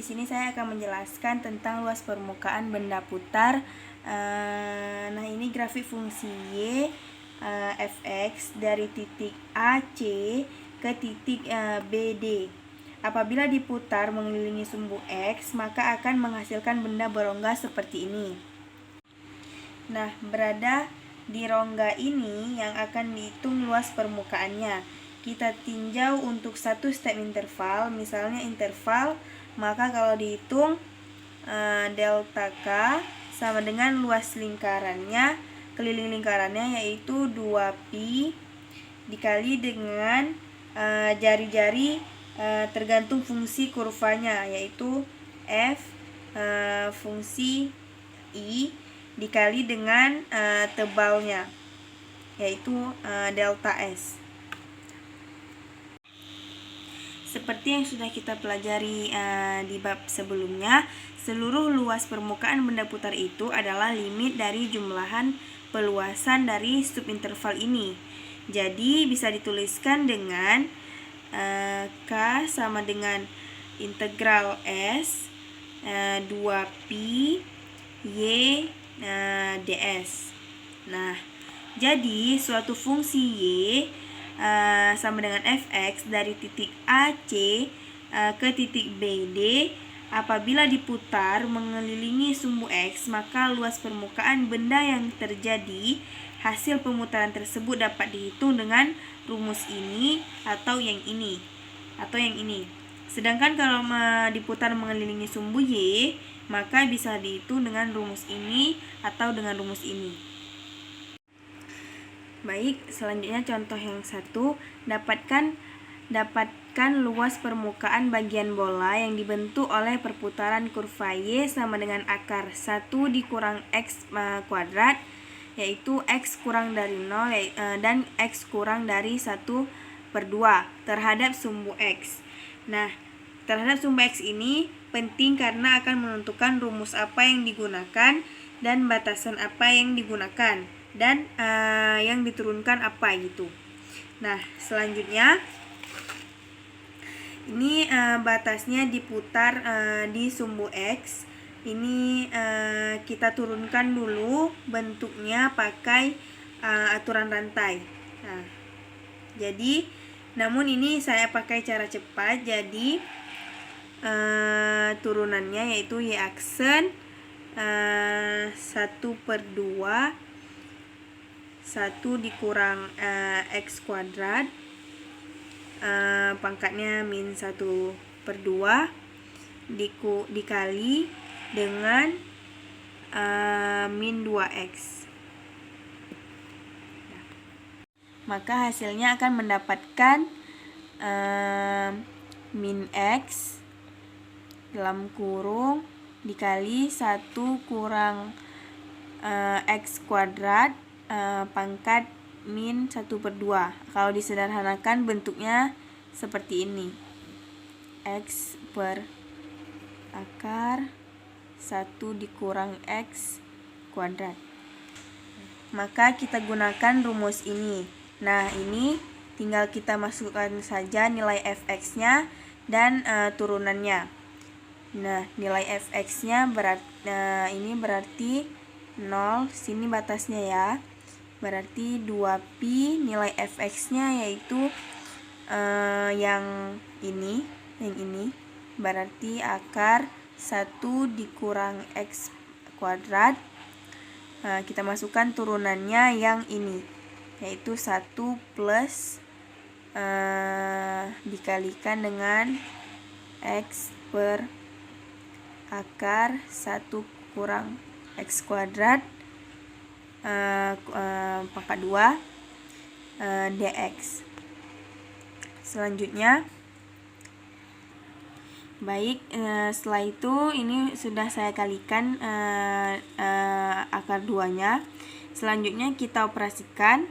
di sini saya akan menjelaskan tentang luas permukaan benda putar. Nah, ini grafik fungsi y fx dari titik AC ke titik BD. Apabila diputar mengelilingi sumbu X, maka akan menghasilkan benda berongga seperti ini. Nah, berada di rongga ini yang akan dihitung luas permukaannya. Kita tinjau untuk satu step interval, misalnya interval, maka kalau dihitung delta K sama dengan luas lingkarannya, keliling lingkarannya yaitu 2pi dikali dengan jari-jari tergantung fungsi kurvanya, yaitu f fungsi i dikali dengan tebalnya, yaitu delta S. Seperti yang sudah kita pelajari di bab sebelumnya, seluruh luas permukaan benda putar itu adalah limit dari jumlahan peluasan dari subinterval ini. Jadi bisa dituliskan dengan K sama dengan integral S 2pi Y ds. Nah, jadi suatu fungsi Y sama dengan fx dari titik AC ke titik BD apabila diputar mengelilingi sumbu X, maka luas permukaan benda yang terjadi hasil pemutaran tersebut dapat dihitung dengan rumus ini atau yang ini atau yang ini. Sedangkan kalau diputar mengelilingi sumbu Y, maka bisa dihitung dengan rumus ini atau dengan rumus ini. Baik, selanjutnya contoh yang 1, dapatkan luas permukaan bagian bola yang dibentuk oleh perputaran kurva Y sama dengan akar 1 dikurang X kuadrat, yaitu X kurang dari 0 dan X kurang dari 1/2 terhadap sumbu X. Nah, terhadap sumbu X ini penting karena akan menentukan rumus apa yang digunakan dan batasan apa yang digunakan dan yang diturunkan apa gitu. Nah, selanjutnya ini batasnya diputar di sumbu X. Ini kita turunkan dulu bentuknya pakai aturan rantai. Nah, jadi namun ini saya pakai cara cepat, jadi turunannya yaitu Y aksen 1/2 1 dikurang X kuadrat pangkatnya min 1/2 dikali dengan min 2X. Maka hasilnya akan mendapatkan min X dalam kurung dikali 1 kurang X kuadrat pangkat min 1/2. Kalau disederhanakan bentuknya seperti ini. X per akar 1 dikurang X kuadrat. Maka kita gunakan rumus ini. Nah, ini tinggal kita masukkan saja nilai fx-nya dan turunannya. Nah, nilai fx-nya ini berarti 0, sini batasnya ya. Berarti 2pi nilai fx-nya yaitu yang ini berarti akar 1 dikurang X kuadrat. Kita masukkan turunannya yang ini, yaitu 1 plus dikalikan dengan X per akar 1 kurang X kuadrat pangkat 2 dx. Selanjutnya, baik, setelah itu ini sudah saya kalikan akar 2-nya. Selanjutnya kita operasikan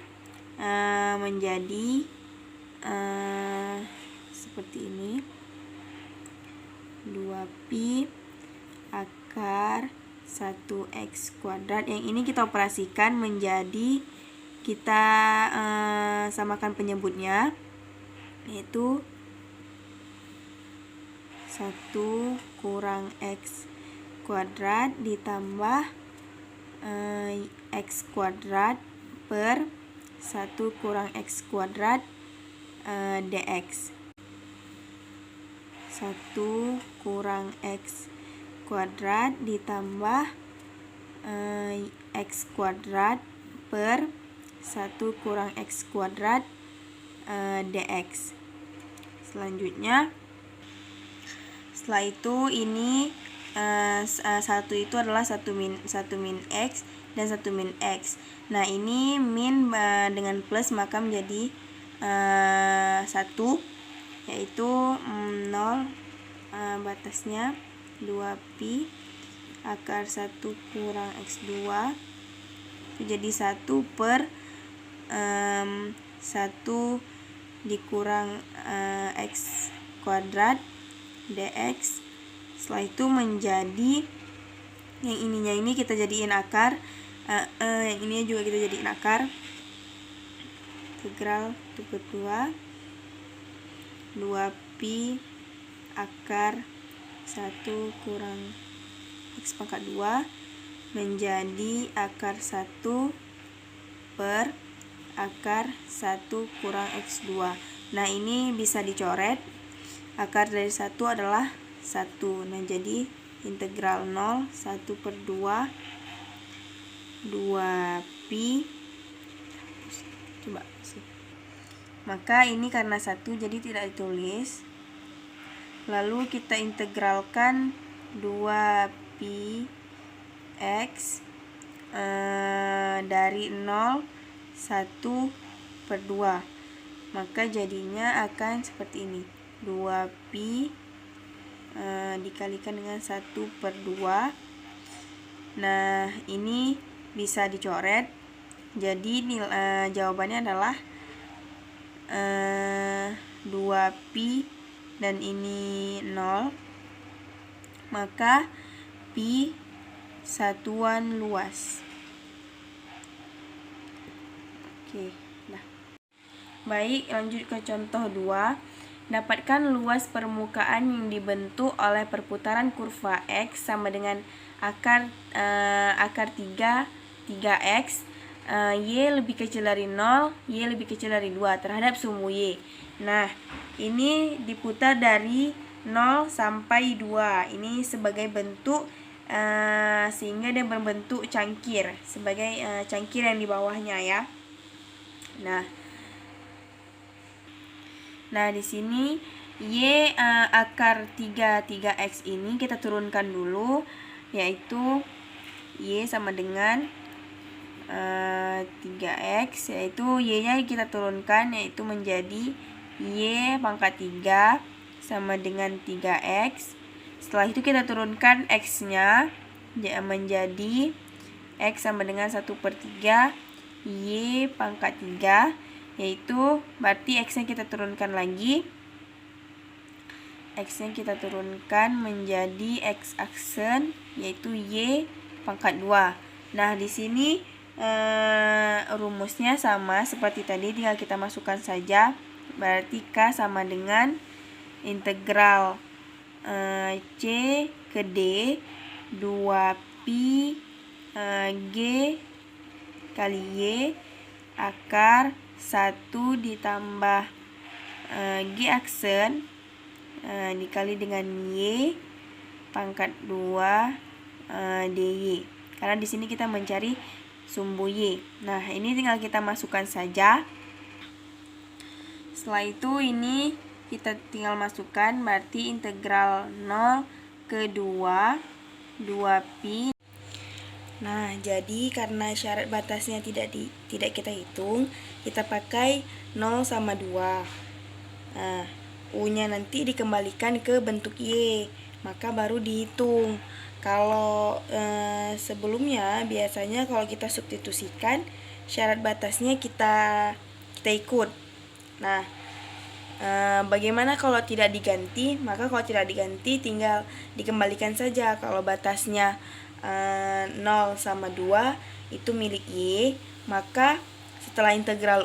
menjadi seperti ini, 2pi akar 1x kuadrat. Yang ini kita operasikan menjadi, kita samakan penyebutnya, yaitu 1 1 kurang X kuadrat ditambah X kuadrat per 1 kurang X kuadrat dx. 1 kurang X kuadrat ditambah X kuadrat per 1 kurang X kuadrat dx. Selanjutnya, setelah itu ini 1 itu adalah 1 min X dan 1 min X. Nah, ini min dengan plus maka menjadi 1, yaitu 0, batasnya 2pi akar 1 kurang X2 itu jadi 1 per 1 dikurang X kuadrat dx. Setelah itu menjadi yang ininya ini kita jadiin akar, yang ini juga kita jadiin akar. Integral 2pi akar 1 kurang X pangkat 2 menjadi akar 1 per akar 1 kurang X2. Nah, ini bisa dicoret. Akar dari 1 adalah 1. Nah, jadi integral 0 1 per 2pi. Coba sih. Maka ini karena 1 jadi tidak ditulis. Lalu kita integralkan 2pi X dari 0 1 per 2. Maka jadinya akan seperti ini. 2pi dikalikan dengan 1 per 2. Nah, ini bisa dicoret. Jadi jawabannya adalah 2pi dan ini 0. Maka pi satuan luas. Oke, nah. Baik, lanjut ke contoh 2. Dapatkan luas permukaan yang dibentuk oleh perputaran kurva X sama dengan akar 3x, Y lebih kecil dari 0, Y lebih kecil dari 2 terhadap sumbu Y. Nah, ini diputar dari 0 sampai 2. Ini sebagai bentuk sehingga dia berbentuk cangkir, sebagai cangkir yang di bawahnya ya. Nah, di sini Y akar 3x ini kita turunkan dulu, yaitu Y sama dengan 3x, yaitu Y-nya kita turunkan, yaitu menjadi Y pangkat 3 sama dengan 3x. Setelah itu kita turunkan X-nya menjadi X sama dengan 1 per 3 Y pangkat 3, yaitu berarti X-nya kita turunkan lagi. X-nya kita turunkan menjadi X aksen, yaitu Y pangkat 2. Nah, di sini rumusnya sama seperti tadi, tinggal kita masukkan saja. Berarti K sama dengan integral C ke D 2pi G kali Y akar 1 ditambah G aksen dikali dengan Y pangkat 2 DY. Karena di sini kita mencari sumbu Y. Nah, ini tinggal kita masukkan saja. Setelah itu ini kita tinggal masukkan, berarti integral 0 ke 2pi. Nah, jadi karena syarat batasnya tidak kita hitung, kita pakai 0 sama 2. Nah, U-nya nanti dikembalikan ke bentuk Y, maka baru dihitung. Kalau sebelumnya biasanya kalau kita substitusikan, syarat batasnya kita ikut. Nah, bagaimana kalau tidak diganti? Maka kalau tidak diganti tinggal dikembalikan saja. Kalau batasnya 0 sama 2 itu milik Y, maka setelah integral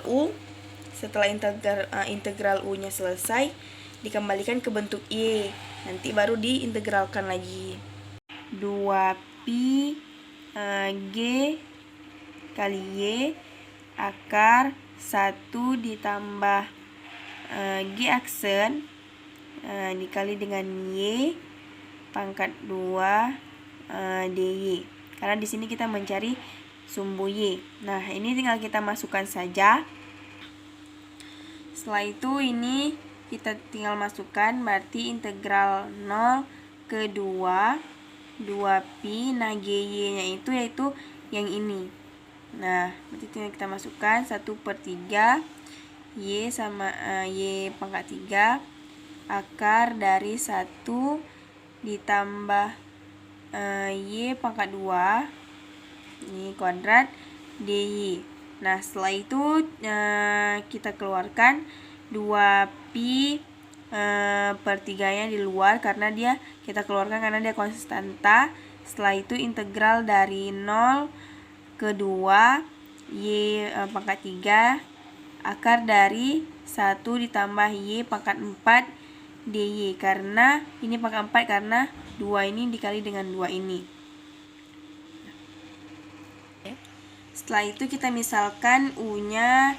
integral U-nya selesai, dikembalikan ke bentuk Y. nanti baru diintegralkan lagi. 2pi G kali Y akar 1 ditambah G aksen dikali dengan Y pangkat 2 DY. Karena di sini kita mencari sumbu Y. Nah, ini tinggal kita masukkan saja. Setelah itu ini kita tinggal masukkan, berarti integral 0 ke 2pi. Nah, GY-nya itu yaitu yang ini. Nah, berarti tinggal kita masukkan 1/3 Y sama Y pangkat 3 akar dari 1 ditambah Y pangkat 2 ini kuadrat DY. Nah, setelah itu kita keluarkan 2pi per 3-nya di luar karena kita keluarkan karena dia konstanta. Setelah itu integral dari 0 ke 2 Y pangkat 3 akar dari 1 ditambah Y pangkat 4 DY. Karena ini pangkat 4 karena 2 ini dikali dengan 2 ini. Setelah itu kita misalkan U-nya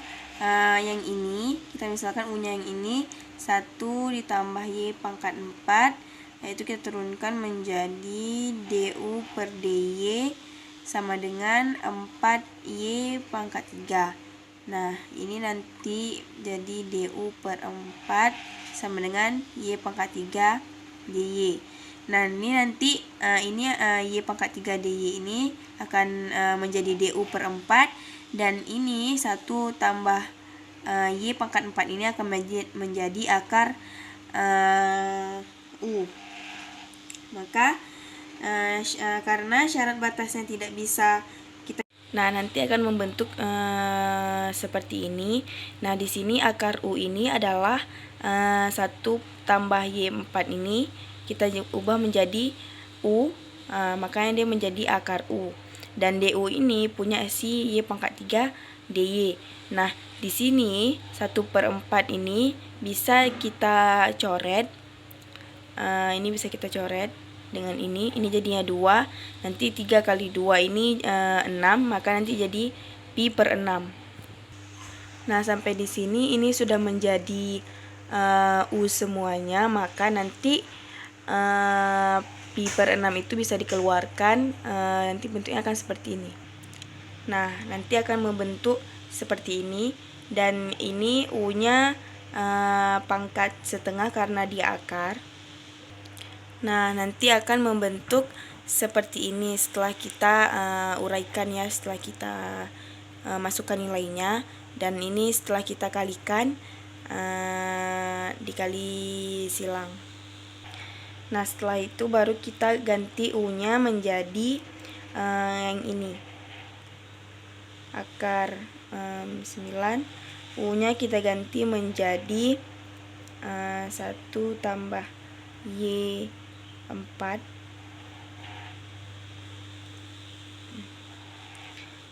yang ini. Kita misalkan U-nya yang ini 1 ditambah Y pangkat 4, yaitu kita turunkan menjadi DU per DY sama dengan 4Y pangkat 3. Nah, ini nanti jadi DU per 4 sama dengan Y pangkat 3 DY. Nah, ini nanti Y pangkat 3 DY ini akan menjadi DU per 4, dan ini 1 tambah Y pangkat 4 ini akan menjadi akar U. Maka karena syarat batasnya tidak bisa kita, nah nanti akan membentuk seperti ini. Nah, di sini akar U ini adalah 1 tambah Y4 ini kita ubah menjadi U, makanya dia menjadi akar U. Dan DU ini punya isi Y pangkat 3 DY. Nah, di sini 1/4 ini bisa kita coret. Ini bisa kita coret dengan ini jadinya 2. Nanti 3 kali 2 ini 6, maka nanti jadi pi per 6. Nah, sampai di sini ini sudah menjadi U semuanya, maka nanti pi per 6 itu bisa dikeluarkan, nanti bentuknya akan seperti ini. Nah, nanti akan membentuk seperti ini, dan ini U-nya pangkat setengah karena dia akar. Nah, nanti akan membentuk seperti ini setelah kita uraikan ya, setelah kita masukkan nilainya, dan ini setelah kita kalikan dikali silang. Nah, setelah itu baru kita ganti U-nya menjadi yang ini, akar 9. U-nya kita ganti menjadi 1 tambah Y4.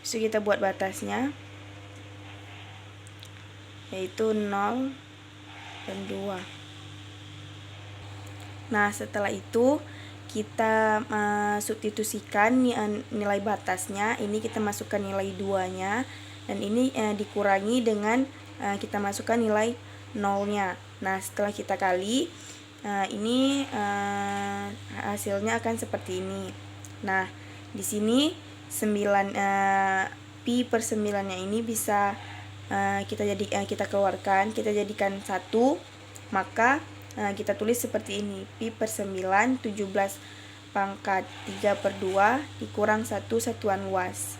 Bisa kita buat batasnya, yaitu 0 dan 2. Nah, setelah itu kita substitusikan nilai batasnya. Ini kita masukkan nilai 2-nya, dan ini dikurangi dengan kita masukkan nilai 0-nya. Nah, setelah kita kali, ini hasilnya akan seperti ini. Nah, di sini 9 pi per 9-nya ini bisa kita keluarkan, kita jadikan 1, maka kita tulis seperti ini, pi per 9 17 pangkat 3/2 dikurang 1 satuan luas.